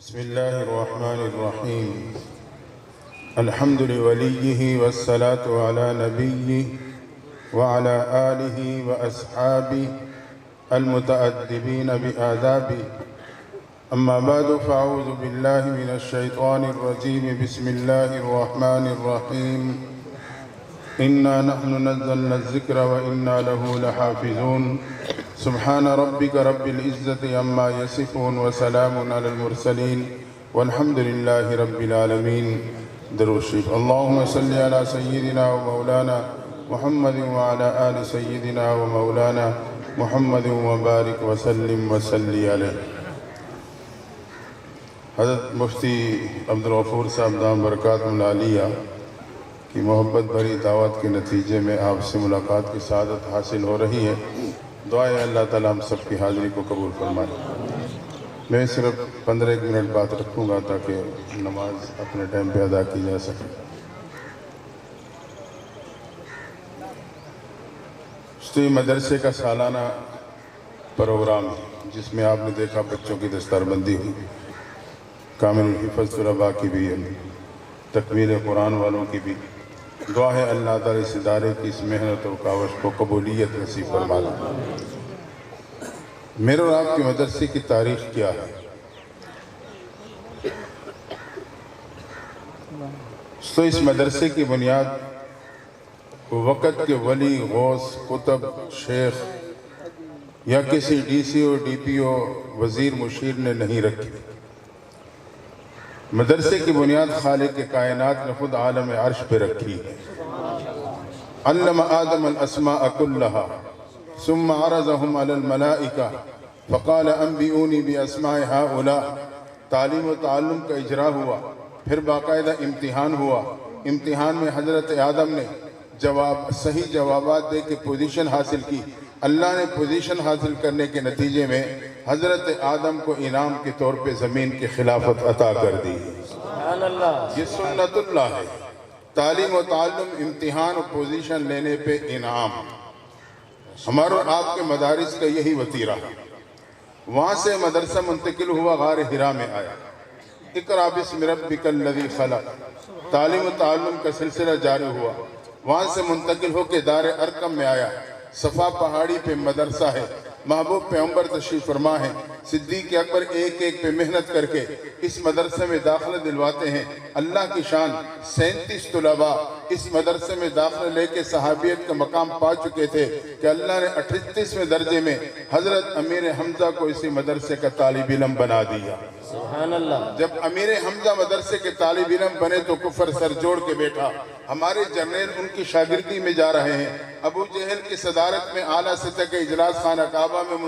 بسم الله الرحمن الرحيم. الحمد لوليه والصلاة على نبيه وعلى آله وأصحابه المتأدبين بآدابه. أما بعد فأعوذ بالله من الشيطان الرجيم. بسم الله الرحمن الرحيم. إنا نحن نزلنا الذكر وإنا له لحافظون. سبحان ربك رب العزة عما يصفون وسلام على المرسلين والحمد لله رب العالمين. درود شریف. اللهم صل على سيدنا ومولانا محمد وعلى آل سيدنا ومولانا محمد وبارك وسلم وصلی علیہ. حضرت مفتی عبدالغفور صاحب دام برکات العالیہ کی محبت بھری دعوت کے نتیجے میں آپ سے ملاقات کی سعادت حاصل ہو رہی ہے. دعائیں اللہ تعالیٰ ہم سب کی حاضری کو قبول فرمائے. میں صرف 15 منٹ بات رکھوں گا تاکہ نماز اپنے ٹائم پہ ادا کی جا سکے. تو یہ مدرسے کا سالانہ پروگرام ہے جس میں آپ نے دیکھا بچوں کی دستار بندی ہوئی، کامل الحفظ طلباء کی بھی، تکمیل قرآن والوں کی بھی. دعا ہے اللہ تعالیٰ اس ادارے کی اس محنت اور کاوش کو قبولیت نصیب فرما دے. میرے اور آپ کے مدرسے کی تاریخ کیا ہے؟ تو اس مدرسے کی بنیاد وقت کے ولی، غوث، قطب، شیخ یا کسی ڈی سی او، ڈی پی او، وزیر، مشیر نے نہیں رکھی. مدرسے کی بنیاد خالق کائنات نے خود عالم عرش پہ رکھی ہے. علم آدم الاسماء کلہا ثم عرضهم على الملائکہ فقال انبئونی باسماء ہؤلاء. تعلیم و تعلم کا اجرا ہوا، پھر باقاعدہ امتحان ہوا. امتحان میں حضرت آدم نے صحیح جوابات دے کے پوزیشن حاصل کی. اللہ نے پوزیشن حاصل کرنے کے نتیجے میں حضرت آدم کو انعام کے طور پہ زمین کی خلافت عطا کر دی. یہ سنت اللہ ہے. تعلیم و تعلم، امتحان و پوزیشن لینے پہ انعام. ہمارے اور آپ کے مدارس کا یہی وتیرہ ہے. وہاں سے مدرسہ منتقل ہوا، غار حرا میں آیا. اقرأ باسم ربک الذی خلق. تعلیم و تعلم کا سلسلہ جاری ہوا. وہاں سے منتقل ہو کے دار ارقم میں آیا. صفا پہاڑی پہ مدرسہ ہے. محبوب پیغمبر تشریف فرما ہے. صدیق اکبر ایک ایک پہ محنت کر کے اس مدرسے میں داخلہ دلواتے ہیں. اللہ کی شان 37 طلباء اس مدرسے میں داخلہ لے کے صحابیت کا مقام پا چکے تھے کہ اللہ نے 38ویں درجے میں حضرت امیر حمزہ کو اسی مدرسے کا طالب علم بنا دیا. سبحان اللہ. جب امیر حمزہ مدرسے کے طالب علم بنے تو کفر سر جوڑ کے بیٹھا. ہمارے جرنیل ان کی شاگردی میں جا رہے ہیں. ابو جہل کی صدارت میں اعلیٰ سطح کے اجلاس خانہ کعبہ میں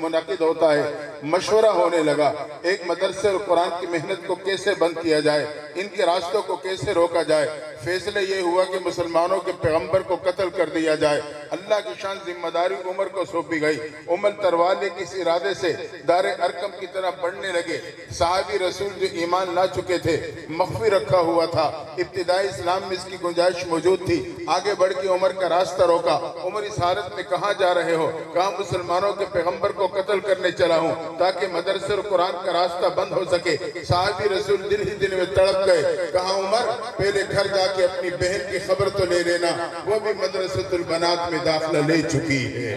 منعقد ہوتا ہے. مشورہ ہونے لگا ایک مدرسے اور قرآن کی محنت کو کیسے بند کیا جائے، ان کے راستوں کو کیسے روکا جائے. فیصلہ یہ ہوا کہ مسلمانوں کے پیغمبر کو قتل کر دیا جائے. اللہ کی شان ذمہ داری عمر کو سونپی گئی. عمر تروالے کے اس ارادے سے دار ارقم کی طرف بڑھنے لگے. صحابی رسول جو ایمان لا چکے تھے مخفی رکھا ہوا تھا. ابتدائی اسلام میں اس کی گنجائش موجود تھی. آگے بڑھ کے عمر کا راستہ روکا. عمر اس حالت میں کہاں جا رہے ہو؟ کہاں مسلمانوں کے پیغمبر کو قتل کرنے چلا ہوں تاکہ مدرسے اور قرآن کا راستہ بند ہو سکے. صحابی رسول دل ہی دل میں تڑپ گئے. کہا عمر پہلے گھر جا کے اپنی بہن کی خبر تو لے لینا، وہ بھی مدرسۃ البنات میں داخلہ لے چکی ہے.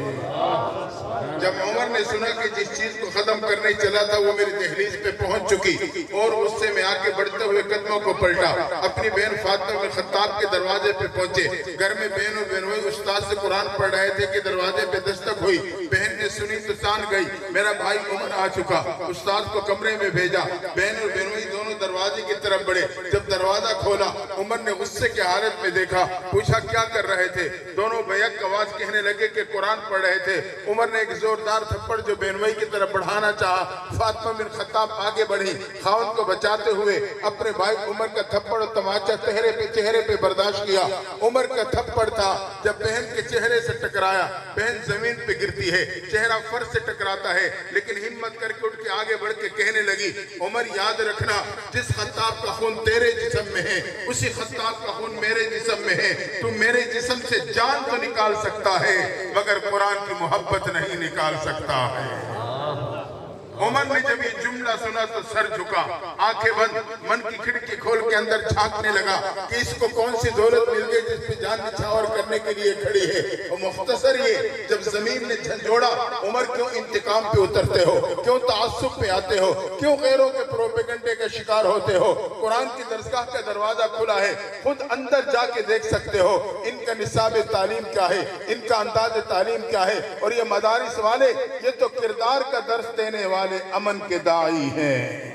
جب عمر نے سنا کہ جس چیز کو ختم کرنے چلا تھا وہ میری دہلیز پہ پہنچ چکی اور غصے میں آ کے بڑھتے ہوئے قدموں کو پلٹا. اپنی بہن فاطمہ بن خطاب کے دروازے پہ پہنچے. گھر میں بہن و بہنوئی استاد سے قرآن پڑھ رہے تھے کہ دروازے پہ دستک ہوئی. بہن نے سنی تو تان گئی، میرا بھائی عمر آ چکا. استاد کو کمرے میں بھیجا. بہن اور بہنوئی دونوں دروازے کی طرف بڑھے. جب دروازہ کھولا عمر نے غصے کے حالت میں دیکھا. پوچھا کیا کر رہے تھے؟ دونوں بیک آواز کہنے لگے کہ قرآن پڑھ رہے تھے. عمر نے ایک زوردار تھپڑ جو بہنوئی کی طرف بڑھانا چاہا. فاطمہ بن خطاب آگے بڑھی. خاوند کو بچاتے ہوئے اپنے بھائی عمر کا تھپڑ اور تماچا چہرے پہ برداشت کیا. عمر کا تھپڑ تھا جب بہن کے چہرے سے ٹکرایا. بہن زمین پہ گرتی ہے، چہرہ فرش سے ٹکراتا ہے، لیکن ہمت کر کے اٹھ کے آگے بڑھ کے کہنے لگی عمر یاد رکھنا جس خطاب کا خون تیرے جسم میں ہے اسی خطاب کا خون میرے جسم میں ہے. تو میرے جسم سے جان تو نکال سکتا ہے مگر قرآن کی محبت نہیں نکال سکتا ہے. عمر نے جب یہ جملہ سنا تو سر جھکا، آنکھیں بند، من کی کھڑکی کھول کے اندر جھانکنے لگا کہ اس کو کون سی دولت مل گئی جس پہ جان نچھاور کرنے کے لیے کھڑی ہے۔ اور مختصر یہ، جب زمین نے جھنجھوڑا، عمر کیوں انتقام پہ اترتے ہو، کیوں تعصب پہ آتے ہو، کیوں غیروں کے پروپیگنڈے کا شکار ہوتے ہو؟ قرآن کی درسگاہ کا دروازہ کھلا ہے، خود اندر جا کے دیکھ سکتے ہو ان کا نصاب تعلیم کیا ہے، ان کا انداز تعلیم کیا ہے۔ اور یہ مدارس والے، یہ تو کردار کا درس دینے والے امن کے داعی ہیں۔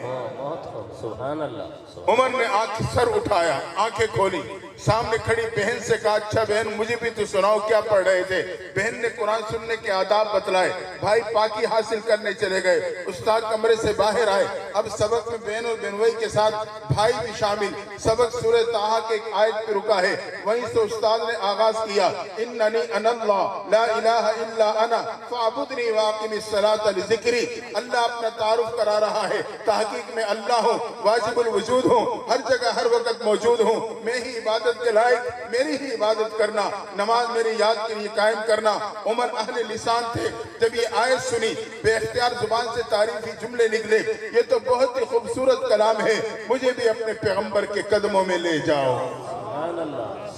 سبحان اللہ۔ عمر نے سر اٹھایا، آنکھیں کھولی، سامنے کھڑی بہن سے کہا اچھا بہن مجھے بھی تو سناؤ کیا پڑھ رہے تھے؟ بہن نے قرآن سننے کے آداب بتلائے، بھائی پاکی حاصل کرنے چلے گئے، استاد کمرے سے باہر آئے۔ اب سبق میں بہن اور بہنوئی کے ساتھ بھائی بھی شامل۔ سبق سورہ طٰہٰ کے ایک آیت پہ رکا ہے، وہیں سے استاد نے آغاز کیا، اننی انا اللہ لا الہ الا انا فاعبدنی واقم الصلاۃ لذکری۔ اللہ اپنا تعارف کرا رہا ہے، تحقیق میں اللہ ہوں، واجب الوجود ہوں، ہر جگہ ہر وقت موجود ہوں، میں ہی عبادت کے لائق، میری ہی عبادت کرنا، نماز میری یاد کے لیے قائم کرنا۔ عمر اہل لسان تھے، جب یہ آیت سنی بے اختیار زبان سے تعریفی جملے نکلے، یہ تو بہت ہی خوبصورت کلام ہے، مجھے بھی اپنے پیغمبر کے قدموں میں لے جاؤ۔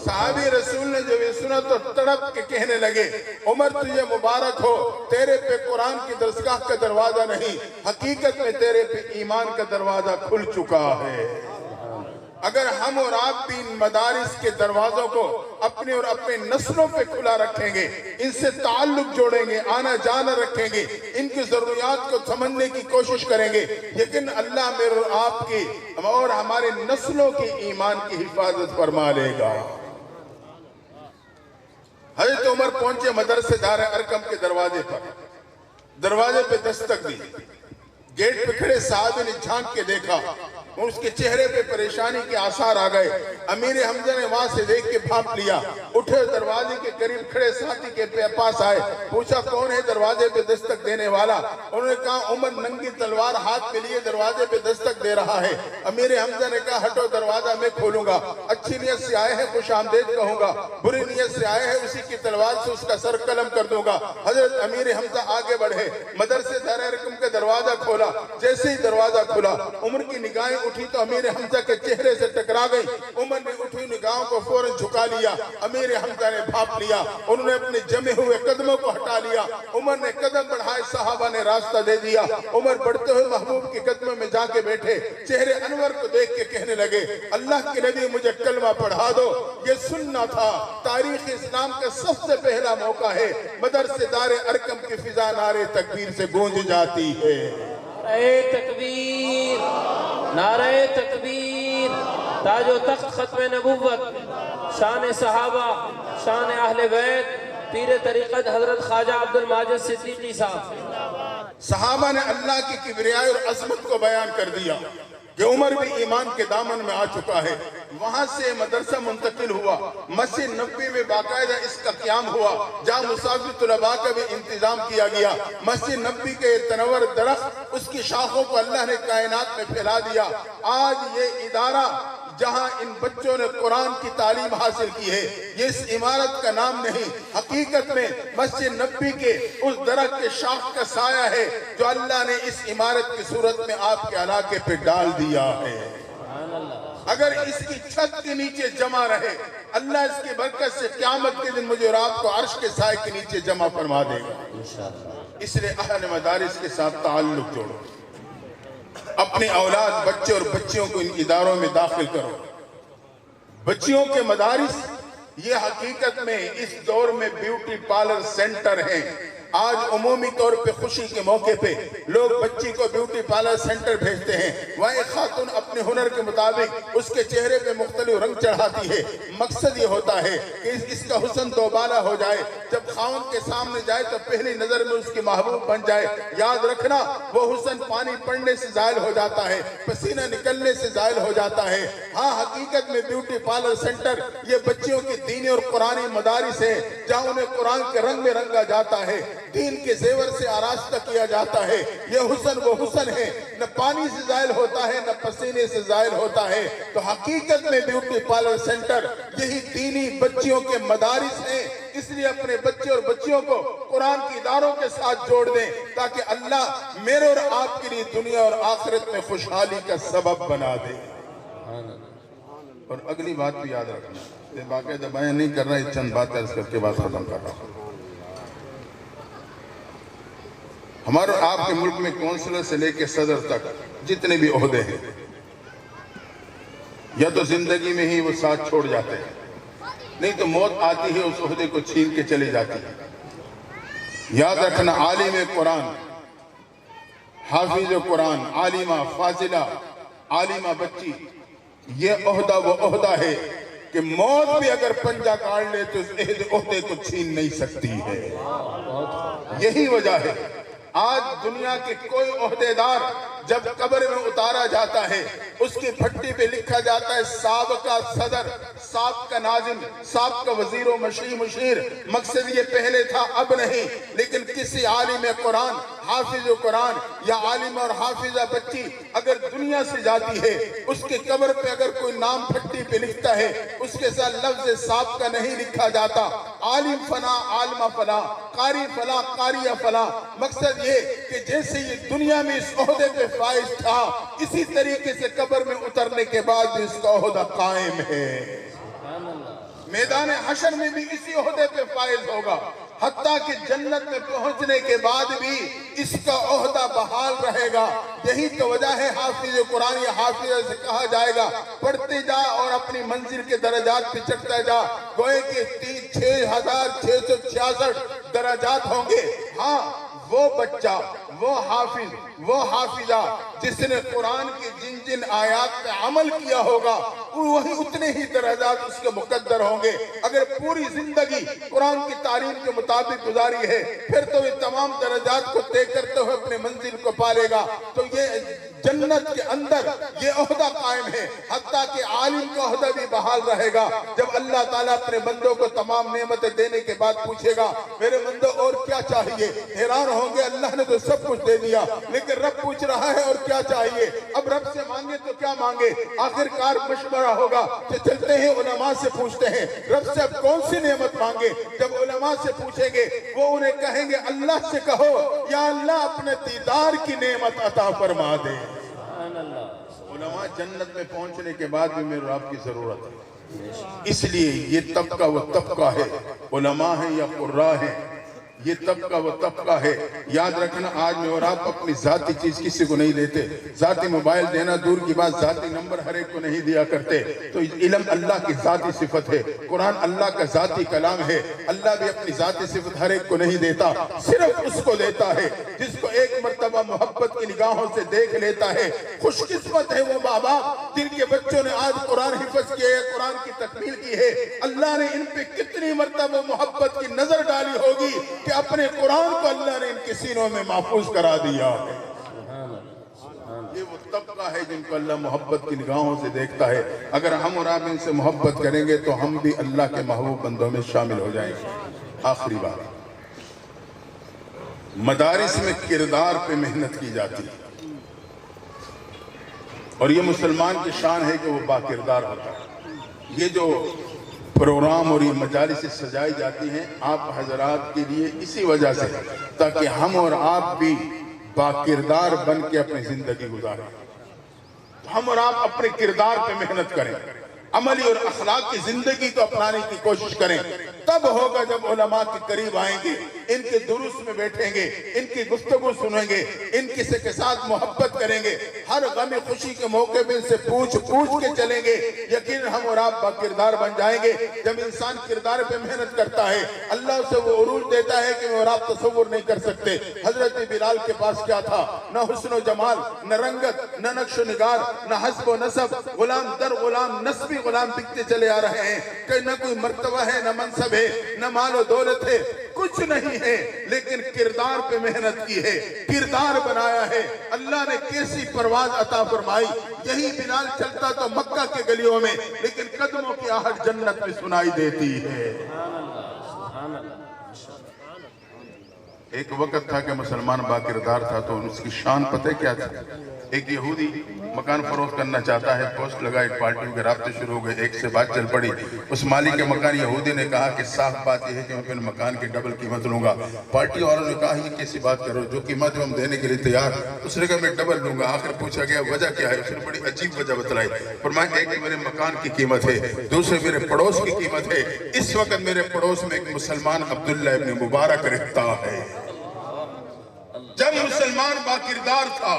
صحابی رسول نے جب یہ سنا تو تڑپ کے کہنے لگے، عمر تجھے مبارک ہو، تیرے پہ قرآن کی درسگاہ کا دروازہ نہیں، حقیقت میں تیرے پہ ایمان کا دروازہ کھل چکا ہے۔ اگر ہم اور آپ بھی ان مدارس کے دروازوں کو اپنے اور اپنے نسلوں پہ کھلا رکھیں گے، ان سے تعلق جوڑیں گے، آنا جانا رکھیں گے، ان کی ضروریات کو سمجھنے کی کوشش کریں گے، لیکن اللہ میرے اور آپ کی اور ہمارے نسلوں کی ایمان کی حفاظت فرما لے گا۔ حضرت عمر پہنچے مدرسے دار ارقم کے دروازے پر، دروازے پہ دستک دی، گیٹ پہ کھڑے صحابی نے جھانک کے دیکھا، اس کے چہرے پہ پریشانی کے آثار آ گئے۔ امیر حمزہ نے وہاں سے دیکھ کے بھانپ لیا، اٹھے دروازے کے قریب کھڑے ساتھی کے پاس آئے، پوچھا کون ہے دروازے پہ دستک دینے والا؟ انہوں نے کہا عمر ننگی تلوار ہاتھ پہ لیے دروازے پہ دستک دے رہا ہے۔ امیر حمزہ نے کہا ہٹو، دروازہ میں کھولوں گا، اچھی نیت سے آئے ہیں خوش آمدید کہوں گا، بری نیت سے آئے ہیں اسی کی تلوار سے اس کا سر قلم کر دوں گا۔ حضرت امیر حمزہ آگے بڑھے، مدرسے دار ارقم کا دروازہ کھولا، جیسے ہی دروازہ کھلا عمر کی نگاہیں اٹھی تو امیر حمزہ کے چہرے سے ٹکرا گئی۔ عمر نے اٹھی نگاہوں کو فوراً جھکا لیا، امیر حمزہ نے بھانپ لیا، انہوں نے اپنے جمے ہوئے قدموں کو ہٹا لیا، عمر نے قدم بڑھائے، صحابہ نے راستہ دے دیا۔ عمر بڑھتے ہوئے محبوب کے قدموں میں جا کے بیٹھے، چہرے انور کو دیکھ کے کہنے لگے اللہ کے نبی مجھے کلمہ پڑھا دو۔ یہ سننا تھا، تاریخ اسلام کا سب سے پہلا موقع ہے، مدرسے دار ارقم کی فضا نعرے تکبیر سے گونج جاتی ہے۔ نعرہ تکبیر، نعرہ تکبیر، تاج و تخت ختم نبوت، شان صحابہ، شان اہل بیت، پیر طریقت حضرت خواجہ عبد الماجد صدیقی صاحب۔ صحابہ نے اللہ کی کبریائی اور عظمت کو بیان کر دیا کہ عمر بھی ایمان کے دامن میں آ چکا ہے۔ وہاں سے مدرسہ منتقل ہوا، مسجد نبوی میں باقاعدہ اس کا قیام ہوا، جہاں مسافر طلباء کا بھی انتظام کیا گیا۔ مسجد نبوی کے تنور درخت، اس کی شاخوں کو اللہ نے کائنات میں پھیلا دیا۔ آج یہ ادارہ جہاں ان بچوں نے قرآن کی تعلیم حاصل کی ہے، یہ اس عمارت کا نام نہیں، حقیقت میں مسجد نبوی کے اس درخت کے شاخ کا سایہ ہے جو اللہ نے اس عمارت کی صورت میں آپ کے علاقے پہ ڈال دیا ہے۔ اگر اس کی چھت کے نیچے جمع رہے، اللہ اس کی برکت سے قیامت کے دن مجھے اور آپ کو عرش کے سائے کے نیچے جمع فرما دے گا۔ اس لیے اہل مدارس کے ساتھ تعلق جوڑو، اپنے اولاد بچے اور بچیوں کو ان اداروں میں داخل کرو۔ بچیوں کے مدارس یہ حقیقت میں اس دور میں بیوٹی پارلر سینٹر ہیں۔ آج عمومی طور پہ خوشی کے موقع پہ لوگ بچی کو بیوٹی پارلر سینٹر بھیجتے ہیں، وہاں ایک خاتون اپنے ہنر کے مطابق اس کے چہرے پہ مختلف رنگ چڑھاتی ہے۔ مقصد یہ ہوتا ہے کہ اس کا حسن دوبالا ہو جائے، جب خاوند کے سامنے جائے تو پہلی نظر میں اس کی محبوب بن جائے۔ یاد رکھنا وہ حسن پانی پڑنے سے زائل ہو جاتا ہے، پسینہ نکلنے سے زائل ہو جاتا ہے۔ ہاں حقیقت میں بیوٹی پارلر سینٹر یہ بچیوں کی دینی اور قرآنی مدارس ہیں، جہاں انہیں قرآن کے رنگ میں رنگا جاتا ہے، دین کے زیور سے آراستہ کیا جاتا ہے۔ یہ حسن وہ حسن ہے، نہ پانی سے زائل ہوتا ہے نہ پسینے سے زائل ہوتا ہے۔ تو حقیقت میں بیوٹی پارلر سینٹر یہی دینی بچیوں کے مدارس ہیں۔ اس لیے اپنے بچے اور بچیوں کو قرآن کی اداروں کے ساتھ جوڑ دیں تاکہ اللہ میرے اور آپ کے لیے دنیا اور آخرت میں خوشحالی کا سبب بنا دے۔ اور اگلی بات بھی یاد رکھنا، یہ باقاعدہ بیان نہیں کر رہا، یہ چند بات عرض کر کے بات ختم کر رہا ہوں۔ ہمارے اور آپ کے ملک میں کونسلر سے لے کے صدر تک جتنے بھی عہدے ہیں، یا تو زندگی میں ہی وہ ساتھ چھوڑ جاتے ہیں، نہیں تو موت آتی ہے اس عہدے کو چھین کے چلی جاتی ہے۔ یاد رکھنا، عالم قرآن، حافظ قرآن، عالمہ فاضلہ، عالمہ بچی، یہ عہدہ وہ عہدہ ہے کہ موت بھی اگر پنجہ کاٹ لے تو اس عہدے کو چھین نہیں سکتی ہے۔ یہی وجہ ہے آج دنیا کے کوئی عہدیدار جب قبر میں اتارا جاتا ہے اس کی پھٹی پہ لکھا جاتا ہے سابقہ صدر، سابقہ ناظم، سابقہ وزیر و مشیر۔ مقصد یہ پہلے تھا اب نہیں، لیکن کسی عالم قرآن، حافظ قرآن یا عالم اور حافظہ بچی اگر دنیا سے جاتی ہے، اس کے قبر پہ اگر کوئی نام پھٹی پہ لکھتا ہے اس کے ساتھ لفظ سابقہ نہیں لکھا جاتا۔ عالم فلاں، عالمہ فلاں، قاری فلاں، قاریہ فلاں۔ مقصد یہ کہ جیسے یہ دنیا میں اس عہدے پہ فائز تھا، اسی طریقے سے قبر میں اترنے کے بعد بھی اس کا عہدہ قائم ہے۔ میدان حشر میں بھی اسی عہدے پہ فائز ہوگا، حتیٰ کہ جنت میں پہنچنے کے بعد بھی اس کا عہدہ بحال رہے گا۔ یہی تو وجہ ہے حافظ قرآن یا حافظہ سے کہا جائے گا پڑھتے جا اور اپنی منزل کے درجات پہ چڑھتا جا، گوئے کہ 6,666 درجات ہوں گے۔ ہاں، وہ بچہ، وہ حافظ، وہ حافظہ جس نے قرآن کی جن جن آیات پہ عمل کیا ہوگا وہی اتنے ہی درجات اس کے مقدر ہوں گے۔ اگر پوری زندگی قرآن کی تعلیم کے مطابق گزاری ہے پھر تو یہ تمام درجات کو طے کرتے ہوئے اپنے منزل کو پالے گا۔ تو یہ جنت کے اندر یہ عہدہ قائم ہے، حتیٰ کہ عالم کا عہدہ بھی بحال رہے گا۔ جب اللہ تعالیٰ اپنے بندوں کو تمام نعمتیں دینے کے بعد پوچھے گا میرے بندوں اور کیا چاہیے، حیران ہوں گے اللہ نے تو سب کچھ دے دیا، لیکن رب پوچھ رہا ہے اور کیا چاہیے۔ اب رب سے مانگے تو کیا مانگے؟ آخر کار مشورہ ہوگا کہ چلتے ہیں علماء سے پوچھتے ہیں رب سے اب کون سی نعمت مانگے۔ جب علماء سے پوچھیں گے وہ انہیں کہیں گے اللہ سے کہو یا اللہ اپنے دیدار کی نعمت عطا فرما دے۔ علماء جنت میں پہنچنے کے بعد بھی میرے رب کی ضرورت ہے، اس لیے یہ طبقہ وہ طبقہ ہے، علماء ہیں یا قراء ہیں، یہ طبقہ وہ طبقہ ہے۔ یاد رکھنا، آج میں اور آپ اپنی ذاتی چیز کسی کو نہیں دیتے، ذاتی موبائل دینا دور کی بات، ذاتی نمبر ہر ایک کو نہیں دیا کرتے۔ تو علم اللہ کی ذاتی صفت ہے، قرآن اللہ کا ذاتی کلام ہے۔ اللہ بھی اپنی ذاتی صفت ہر ایک کو نہیں دیتا، صرف اس کو دیتا ہے جس کو ایک مرتبہ محبت کی نگاہوں سے دیکھ لیتا ہے۔ خوش قسمت ہے وہ ماں باپ جن کے بچوں نے آج قرآن حفظ کیا ہے، قرآن کی تکمیل کی ہے۔ اللہ نے ان پہ کتنی مرتبہ محبت کی نظر ڈالی ہوگی کہ اپنے قرآن کو اللہ نے ان کے سینوں میں محفوظ کرا دیا ہے۔ یہ وہ طبقہ ہے جن کو اللہ محبت کی نگاہوں سے دیکھتا ہے۔ اگر ہم اور آپ ان سے محبت کریں گے تو ہم بھی اللہ کے محبوب بندوں میں شامل ہو جائیں گے۔ آخری بات، مدارس میں کردار پہ محنت کی جاتی ہے، اور یہ مسلمان کی شان ہے کہ وہ با کردار ہوتا ہے۔ یہ جو پروگرام اور یہ مجالس سجائی جاتی ہیں آپ حضرات کے لیے اسی وجہ سے، تاکہ ہم اور آپ بھی با کردار بن کے اپنی زندگی گزاریں۔ ہم اور آپ اپنے کردار پہ محنت کریں، عملی اور اخلاق کی زندگی کو اپنانے کی کوشش کریں۔ تب ہوگا جب علماء کے قریب آئیں گے، ان کے دروس میں بیٹھیں گے، ان کی گفتگو سنیں گے، ان کسی کے ساتھ محبت کریں گے، ہر غم خوشی کے موقع میں ان سے پوچھ کے چلیں گے، یقین ہم اور آپ با کردار بن جائیں گے۔ جب انسان کردار پہ محنت کرتا ہے اللہ اسے وہ عروج دیتا ہے کہ اور آپ تصور نہیں کر سکتے۔ حضرت بلال کے پاس کیا تھا؟ نہ حسن و جمال، نہ رنگت، نہ نقش و نگار، نہ حسب و نسب، غلام در غلام، نسبی غلام بکتے چلے آ رہے ہیں کہ نہ کوئی مرتبہ ہے، نہ منصب ہے، نہ مال و دولت ہے، کچھ نہیں ہے، لیکن کردار پہ محنت کی ہے، کردار بنایا ہے۔ اللہ نے کیسی پرواز عطا فرمائی۔ یہی بلال چلتا تو مکہ کے گلیوں میں، لیکن قدموں کی آہٹ جنت میں سنائی دیتی ہے۔ ایک وقت تھا کہ مسلمان باکردار تھا تو اس کی شان پتہ کیا تھی؟ ایک یہودی مکان فروخت کرنا چاہتا ہے، پوسٹ لگا، ایک پارٹیوں کے رابطے شروع ہو گئے، ایک سے بات چل پڑی، اس مالک کے مکان یہودی نے کہا کہ صاف بات یہ ہے کہ میں اپنے مکان کی ڈبل قیمت لوں گا۔ پارٹی والوں نے کہا یہ کیسی بات کرو، جو قیمت ہم دینے کے لیے تیار، اس نے کہا میں ڈبل لوں گا۔ آخر پوچھا گیا وجہ کیا ہے؟ اس نے بڑی عجیب وجہ بتلائی، فرمایا ایک میرے مکان کی قیمت ہے، دوسرے میرے پڑوس کی قیمت ہے، اس وقت میرے پڑوس میں ایک مسلمان عبداللہ ابن مبارک رہتا ہے۔ جب مسلمان باکردار تھا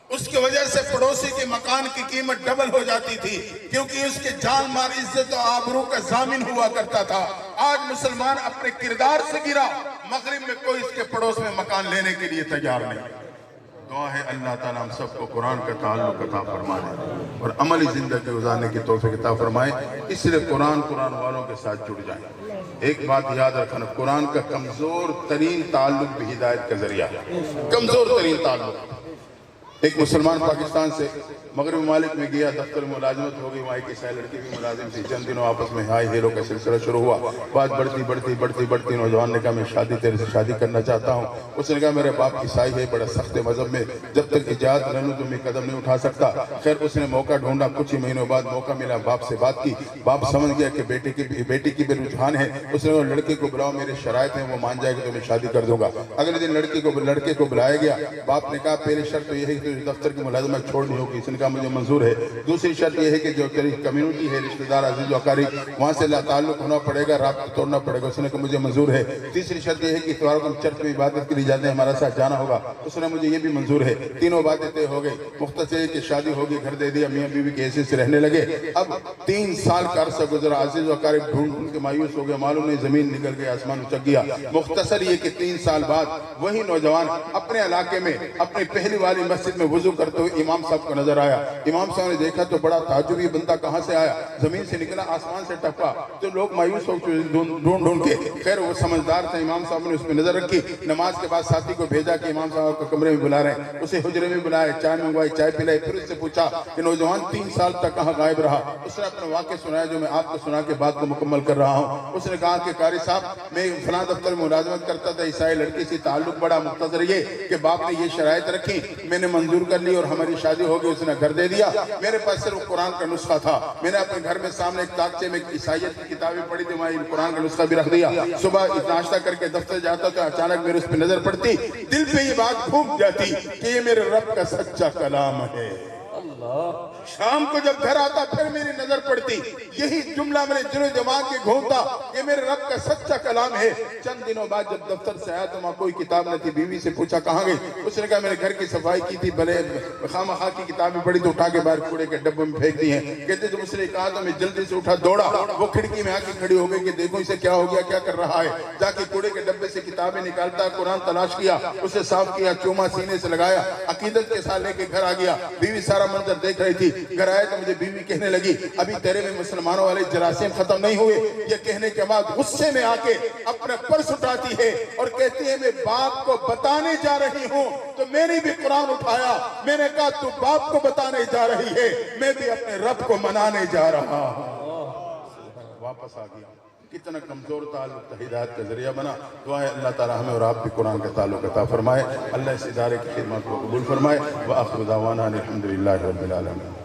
اس کی وجہ سے پڑوسی کے مکان کی قیمت ڈبل ہو جاتی تھی، کیونکہ اس کے جان مال عزت و آبرو کا ضامن ہوا کرتا تھا۔ آج مسلمان اپنے کردار سے گرا، مغرب میں کوئی اس کے پڑوس میں مکان لینے کے لیے تیار نہیں۔ دعا ہے اللہ تعالیٰ ہم سب کو قرآن کا تعلق عطا فرمائے اور عملی زندگی گزارنے کی توفیق عطا فرمائے، اس لیے قرآن والوں کے ساتھ جڑ جائیں۔ ایک بات یاد رکھنا، قرآن کا کمزور ترین تعلق بھی ہدایت کا ذریعہ ہے، کمزور ترین تعلق۔ ایک مسلمان پاکستان سے مغرب ممالک میں گیا، دفتر ملازمت ہو گئی، وہاں ایک عیسائی لڑکی بھی ملازم تھی، چند دنوں آپس میں ہائی ہیلو کا سلسلہ شروع ہوا، بات بڑھتی نوجوان نے کہا میں تیرے سے شادی کرنا چاہتا ہوں۔ اس نے کہا میرے باپ عیسائی ہے، بڑا سخت مذہب میں، جب تک اجازت نہ لوں تو میں قدم نہیں اٹھا سکتا۔ خیر اس نے موقع ڈھونڈا، کچھ ہی مہینوں بعد موقع ملا، باپ سے بات کی، باپ سمجھ گیا کہ بیٹی کی بھی رجحان ہے۔ اس نے کہا لڑکے کو بلاؤ، میرے شرائط ہیں، وہ مان جائے گا تو میں شادی کر دوں گا۔ اگلے دن لڑکے کو بلایا گیا، باپ نے کہا پہلی شرط تو یہ ہے کہ دفتر کی ملازمت چھوڑنی ہوگی۔ اس نے کہا مجھے منظور ہے۔ دوسری شرط یہ ہے کہ جو تیری کمیونٹی ہے، رشتہ دار عزیز و اقارب، وہاں سے تعلق ہونا پڑے گا، رابطہ توڑنا پڑے گا۔ اس نے کہا مجھے منظور ہے۔ تیسری شرط یہ ہے کہ اتوار کو ہم چرچ میں عبادت کے لیے جاتے ہیں، ہمارا ساتھ جانا ہوگا۔ اس نے مجھے یہ بھی منظور ہے۔ تینوں باتیں طے ہو گئی، مختصر کہ شادی ہوگی، گھر دے دیا، میاں بیوی کے حیثیت سے رہنے لگے۔ اب 3 سال کا عرصہ گزرا، عزیز و اقارب ڈھونڈ کے مایوس ہو گئے، معلوم نہیں زمین نکل گئی، آسمان اچک گیا۔ مختصر یہ کہ 3 سال بعد وہی نوجوان اپنے علاقے میں اپنی پہلی والی مسجد میں وضو کرتے ہوئے امام صاحب کو نظر آیا۔ امام صاحب نے دیکھا تو بڑا تعجب، یہ بندہ کہاں سے آیا؟ زمین سے نکلا، آسمان سے ٹپکا، تو لوگ مایوس ہو ڈھونڈ کے۔ خیر وہ سمجھدار تھا، امام صاحب نے اس پہ نظر رکھی۔ نماز کے بعد ساتھی کو بھیجا کہ امام صاحب کو کمرے میں بلا رہے ہیں، اسے حجرے میں بلائے، چائے منگوائی، چائے پلائی، پھر اس سے پوچھا کہ نوجوان 3 سال تک کہاں غائب رہا؟ اس نے اپنا واقعہ سنایا جو میں آپ کو سنا کے بات کو مکمل کر رہا ہوں۔ اس نے کہا کہ قاری صاحب میں فلاں دفتر میں ملازمت کرتا تھا، عیسائی لڑکی سے تعلق بڑا، مختصر یہ کہ باپ نے یہ شرائط رکھی، میں نے منظور کر لی اور ہماری شادی ہو گئی، اس نے گھر دے دیا۔ میرے پاس صرف قرآن کا نسخہ تھا، میں نے اپنے گھر میں سامنے ایک تاکچے میں عیسائیت کی کتابیں پڑھی تھی، میں قرآن کا نسخہ بھی رکھ دیا۔ صبح ناشتہ کر کے دفتر جاتا تو اچانک میرے اس پہ نظر پڑتی، دل پہ یہ بات گھوم جاتی کہ یہ میرے رب کا سچا کلام ہے۔ شام کو جب گھر آتا پھر میری نظر پڑتی، یہی جملہ میرے دل و دماغ کے گھومتا، یہ میرے رب کا سچا کلام ہے۔ چند دنوں بعد جب دفتر سے آیا تو وہاں کوئی کتاب نہ تھی، بیوی سے پوچھا کہاں گئی؟ اس نے کہا میں نے گھر کی صفائی کی تھی، بھلے خواہ خواہ کی کتابیں پڑھی تو اٹھا کے باہر کوڑے کے ڈبے میں پھینک دی ہیں۔ کہتے تو مجھ سے کہا تو میں جلدی سے اٹھا دوڑا، وہ کھڑکی میں آ کے کھڑی ہو گئی کہ دیکھو اسے کیا ہو گیا، کیا کر رہا ہے۔ جا کے کوڑے کے ڈبے سے کتابیں نکالتا، قرآن تلاش کیا، اسے صاف کیا، چوما سینے سے لگایا، عقیدت کے ساتھ لے کے گھر آ گیا۔ بیوی سارا منظر دیکھ رہی تھی، گھر آئے تو مجھے بیوی کہنے لگی ابھی تیرے میں مسلمانوں والے جراثیم ختم نہیں ہوئے۔ یہ کہنے کے بعد غصے میں آ کے اپنا پرس اٹھاتی ہے اور کہتی ہے میں باپ کو بتانے جا رہی ہوں، تو میں نے بھی قرآن اٹھایا، میں نے کہا تو باپ کو بتانے جا رہی ہے، میں بھی اپنے رب کو منانے جا رہا ہوں۔ واپس آ گیا۔ کتنا کمزور تعلق ہدایت کا ذریعہ بنا۔ دعا ہے اللہ تعالی ہمیں اور آپ بھی قرآن کا تعلق عطا فرمائے، اللہ اس ادارے کی خدمت کو قبول فرمائے۔ وآخر دعوانا الحمدللہ رب العالمین۔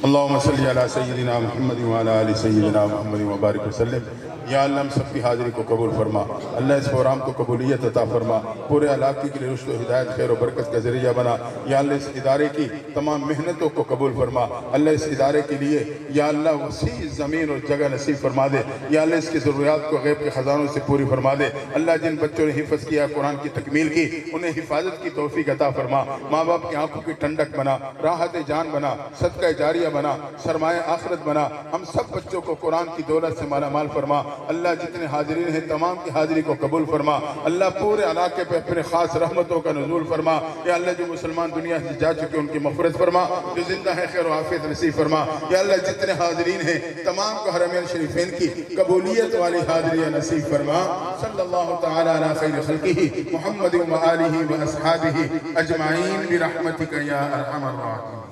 اللہم صلی علی سیدنا محمد وعلی آل سیدنا محمد وبارک وسلم۔ یا اللہ ہم سب کی حاضری کو قبول فرما، اللہ اس پروگرام کو قبولیت عطا فرما، پورے علاقے کے لیے رشد و ہدایت، خیر و برکت کا ذریعہ بنا۔ یا اللہ اس ادارے کی تمام محنتوں کو قبول فرما، اللہ اس ادارے کے لیے یا اللہ وسیع زمین اور جگہ نصیب فرما دے، یا اللہ اس کی ضروریات کو غیب کے خزانوں سے پوری فرما دے۔ اللہ جن بچوں نے حفظ کیا، قرآن کی تکمیل کی، انہیں حفاظت کی توفیق عطا فرما، ماں باپ کی آنکھوں کی ٹھنڈک بنا، راحت جان بنا، صدقہ جاریہ بنا، سرمایہ آخرت بنا، ہم سب بچوں کو قرآن کی دولت سے مالا مال فرما۔ اللہ جتنے حاضرین ہیں تمام کی حاضری کو قبول فرما، اللہ پورے علاقے پہ اپنے خاص رحمتوں کا نزول فرما۔ یا اللہ جو مسلمان دنیا سے جا چکے ان کی مغفرت فرما، جو زندہ ہے خیر و عافیت نصیب فرما۔ یا اللہ جتنے حاضرین ہیں تمام کو حرمین شریفین کی قبولیت والی حاضریاں نصیب فرما۔ صلی اللہ تعالی علی خیر خلقہ محمد و آلہ و اصحابہ اجمعین برحمتک یا ارحم الراحمین۔